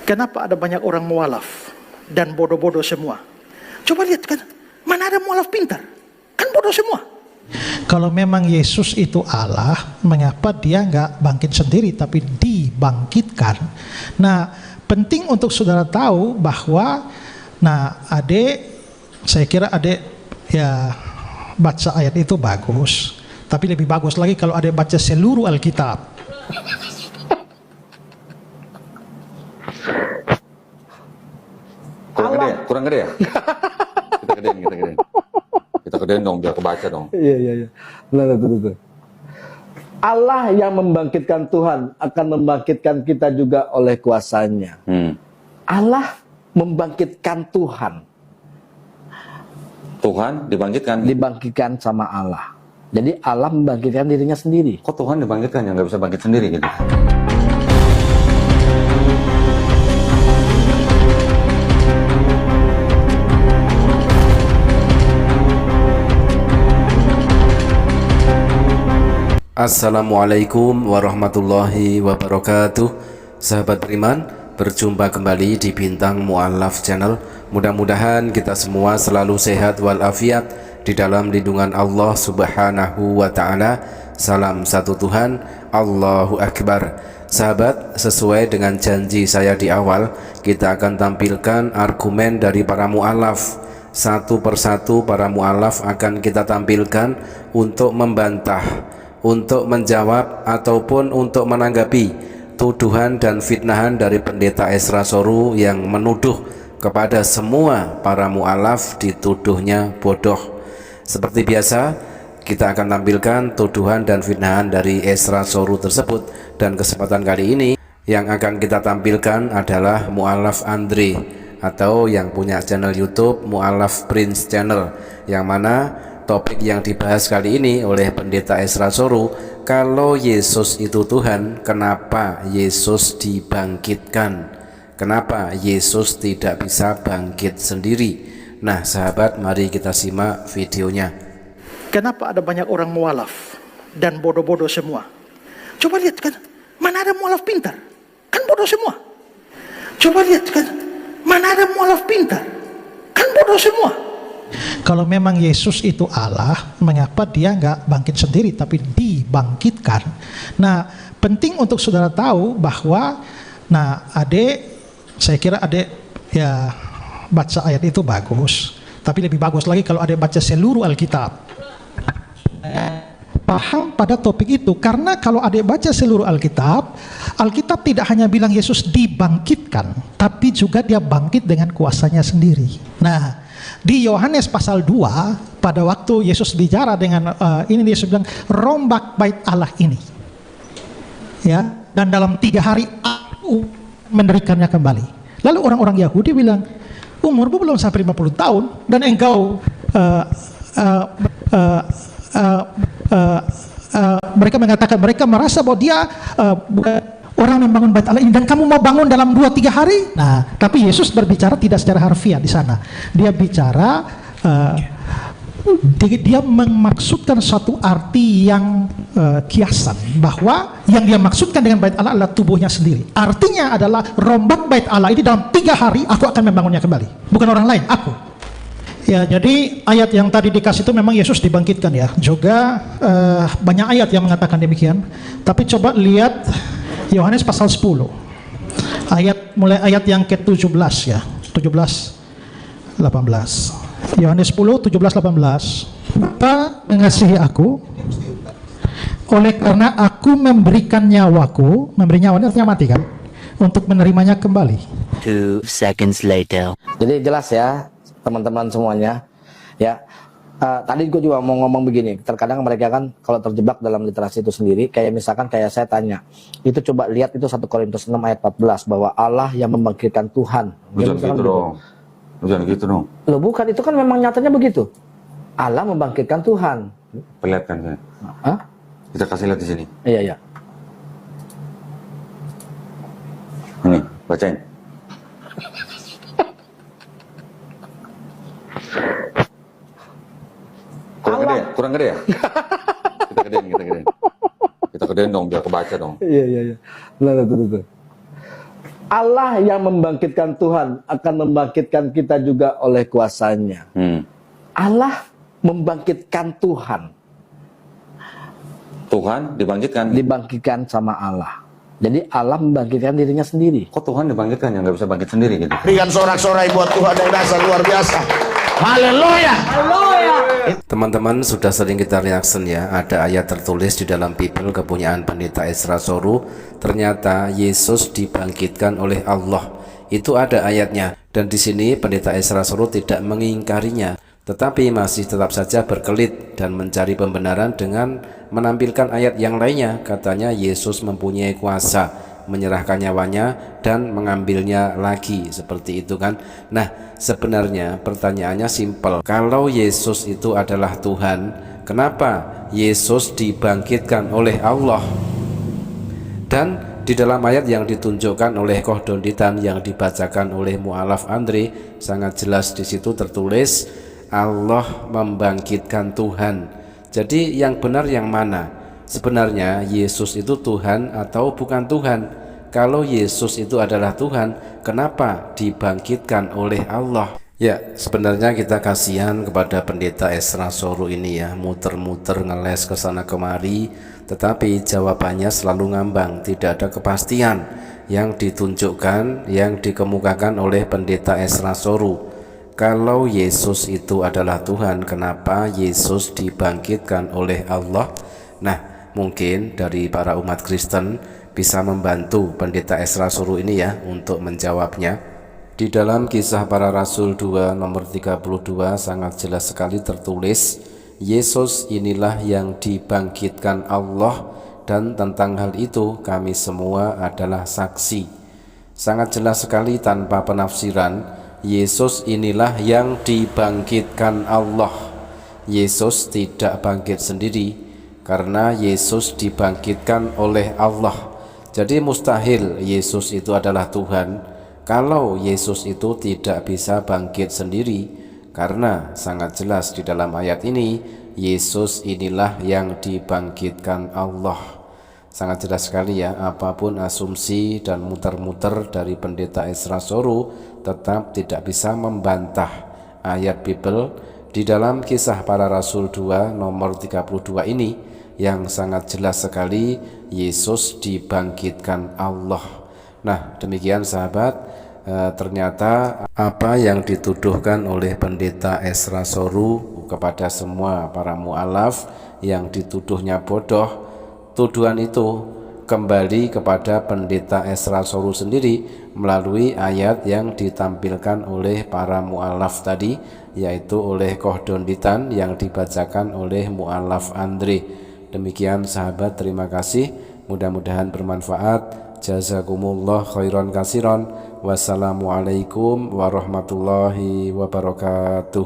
Kenapa ada banyak orang mualaf dan bodoh-bodoh semua? Coba lihat kan, mana ada mualaf pintar? Kan bodoh semua. Kalau memang Yesus itu Allah, mengapa dia nggak bangkit sendiri tapi dibangkitkan? Nah, penting untuk saudara tahu bahwa, saya kira adik ya baca ayat itu bagus, tapi lebih bagus lagi kalau adik baca seluruh Alkitab. Kurang gede ya? Kita gedein dong, biar kebaca dong. Iya. Betul. Allah yang membangkitkan Tuhan akan membangkitkan kita juga oleh kuasanya. Allah membangkitkan Tuhan. Tuhan dibangkitkan? Dibangkitkan sama Allah. Jadi Allah membangkitkan dirinya sendiri. Kok Tuhan dibangkitkan ya? Nggak bisa bangkit sendiri gitu? Assalamualaikum warahmatullahi wabarakatuh. Sahabat beriman, berjumpa kembali di Bintang Mu'allaf Channel. Mudah-mudahan kita semua selalu sehat walafiat di dalam lindungan Allah Subhanahu wa ta'ala. Salam satu Tuhan, Allahu Akbar. Sahabat, sesuai dengan janji saya di awal, kita akan tampilkan argumen dari para mu'allaf. Satu persatu para mu'allaf akan kita tampilkan untuk membantah, untuk menjawab ataupun untuk menanggapi tuduhan dan fitnahan dari pendeta Esra Soru yang menuduh kepada semua para mu'alaf dituduhnya bodoh. Seperti biasa, kita akan tampilkan tuduhan dan fitnahan dari Esra Soru tersebut, dan kesempatan kali ini yang akan kita tampilkan adalah mu'alaf Andre, atau yang punya channel YouTube Mu'allaf Prince Channel, yang mana topik yang dibahas kali ini oleh pendeta Esra Soru, kalau Yesus itu Tuhan, kenapa Yesus dibangkitkan? Kenapa Yesus tidak bisa bangkit sendiri? Nah sahabat, mari kita simak videonya. Kenapa ada banyak orang mualaf dan bodoh-bodoh semua? Coba lihat kan, mana ada mualaf pintar? Kan bodoh semua. Coba lihat kan, mana ada mualaf pintar? Kan bodoh semua. Kalau memang Yesus itu Allah, mengapa dia nggak bangkit sendiri tapi dibangkitkan? Nah, penting untuk saudara tahu bahwa, saya kira adik ya baca ayat itu bagus, tapi lebih bagus lagi kalau adik baca seluruh Alkitab. Paham pada topik itu, karena kalau adik baca seluruh Alkitab, Alkitab tidak hanya bilang Yesus dibangkitkan, tapi juga dia bangkit dengan kuasanya sendiri. Nah, di Yohanes pasal 2, pada waktu Yesus bicara dengan ini, Yesus bilang, rombak bait Allah ini, ya, dan dalam 3 hari aku mendirikannya kembali. Lalu orang-orang Yahudi bilang, umurmu belum sampai 50 tahun dan engkau mereka mengatakan, mereka merasa bahwa dia orang membangun bait Allah ini, dan kamu mau bangun dalam 2-3 hari? Nah, tapi Yesus berbicara tidak secara harfiah di sana. Dia bicara, dia memaksudkan suatu arti yang kiasan, bahwa yang dia maksudkan dengan bait Allah adalah tubuhnya sendiri. Artinya adalah rombak bait Allah ini dalam 3 hari aku akan membangunnya kembali, bukan orang lain, aku. Ya, jadi ayat yang tadi dikasih itu memang Yesus dibangkitkan ya. Juga banyak ayat yang mengatakan demikian. Tapi coba lihat Yohanes pasal 10. Mulai ayat yang ke-17 ya. 17 18. Yohanes 10 17 18. Bapa mengasihi aku oleh karena aku memberikan nyawaku, memberi nyawa ini artinya mati kan, untuk menerimanya kembali. 2 seconds later. Jadi jelas ya teman-teman semuanya ya. Tadi gue juga mau ngomong begini, terkadang mereka kan kalau terjebak dalam literasi itu sendiri, kayak misalkan kayak saya tanya, itu coba lihat itu 1 Korintus 6 ayat 14, bahwa Allah yang membangkitkan Tuhan. Jangan gitu dong. Jangan gitu dong. Loh bukan, itu kan memang nyatanya begitu. Allah membangkitkan Tuhan. Perlihatkan ya. Hah? Kita kasih lihat di sini. Iya. Ini, bacain. Kurang gede ya? Kita gedein dong, biar kebaca dong. Iya. Betul. Allah yang membangkitkan Tuhan akan membangkitkan kita juga oleh kuasanya. Allah membangkitkan Tuhan. Tuhan dibangkitkan. Dibangkitkan sama Allah. Jadi Allah membangkitkan dirinya sendiri. Kok Tuhan dibangkitkan ya, nggak bisa bangkit sendiri gitu? Berikan sorak-sorai buat Tuhan yang dasar luar biasa. Haleluya. Teman-teman sudah sering kita reaction ya, ada ayat tertulis di dalam Bible kepunyaan Pendeta Ezra Soru, ternyata Yesus dibangkitkan oleh Allah. Itu ada ayatnya, dan di sini Pendeta Ezra Soru tidak mengingkarinya, tetapi masih tetap saja berkelit dan mencari pembenaran dengan menampilkan ayat yang lainnya. Katanya Yesus mempunyai kuasa menyerahkan nyawanya dan mengambilnya lagi, seperti itu kan. Nah, sebenarnya pertanyaannya simpel. Kalau Yesus itu adalah Tuhan, kenapa Yesus dibangkitkan oleh Allah? Dan di dalam ayat yang ditunjukkan oleh Kohdonditan yang dibacakan oleh Mu'alaf Andre, sangat jelas di situ tertulis Allah membangkitkan Tuhan. Jadi yang benar yang mana? Sebenarnya Yesus itu Tuhan atau bukan Tuhan? Kalau Yesus itu adalah Tuhan, kenapa dibangkitkan oleh Allah? Ya, sebenarnya kita kasihan kepada Pendeta Ezra Soru ini ya, muter-muter ngeles ke sana kemari, tetapi jawabannya selalu ngambang, tidak ada kepastian yang ditunjukkan, yang dikemukakan oleh Pendeta Ezra Soru. Kalau Yesus itu adalah Tuhan, kenapa Yesus dibangkitkan oleh Allah? Nah, mungkin dari para umat Kristen bisa membantu Pendeta Ezra Soru ini ya untuk menjawabnya. Di dalam Kisah Para Rasul 2 nomor 32 sangat jelas sekali tertulis, Yesus inilah yang dibangkitkan Allah, dan tentang hal itu kami semua adalah saksi. Sangat jelas sekali tanpa penafsiran, Yesus inilah yang dibangkitkan Allah. Yesus tidak bangkit sendiri, karena Yesus dibangkitkan oleh Allah. Jadi mustahil Yesus itu adalah Tuhan kalau Yesus itu tidak bisa bangkit sendiri, karena sangat jelas di dalam ayat ini Yesus inilah yang dibangkitkan Allah. Sangat jelas sekali ya, apapun asumsi dan muter-muter dari Pendeta Ezra Soru tetap tidak bisa membantah ayat Bible di dalam Kisah Para Rasul 2 nomor 32 ini yang sangat jelas sekali Yesus dibangkitkan Allah. Nah, demikian sahabat, ternyata apa yang dituduhkan oleh Pendeta Ezra Soru kepada semua para mu'alaf yang dituduhnya bodoh, tuduhan itu kembali kepada Pendeta Ezra Soru sendiri melalui ayat yang ditampilkan oleh para mu'alaf tadi, yaitu oleh Kohdonditan yang dibacakan oleh Mu'alaf Andre. Demikian sahabat, terima kasih, mudah-mudahan bermanfaat. Jazakumullah khairan kasiron. Wassalamualaikum warahmatullahi wabarakatuh.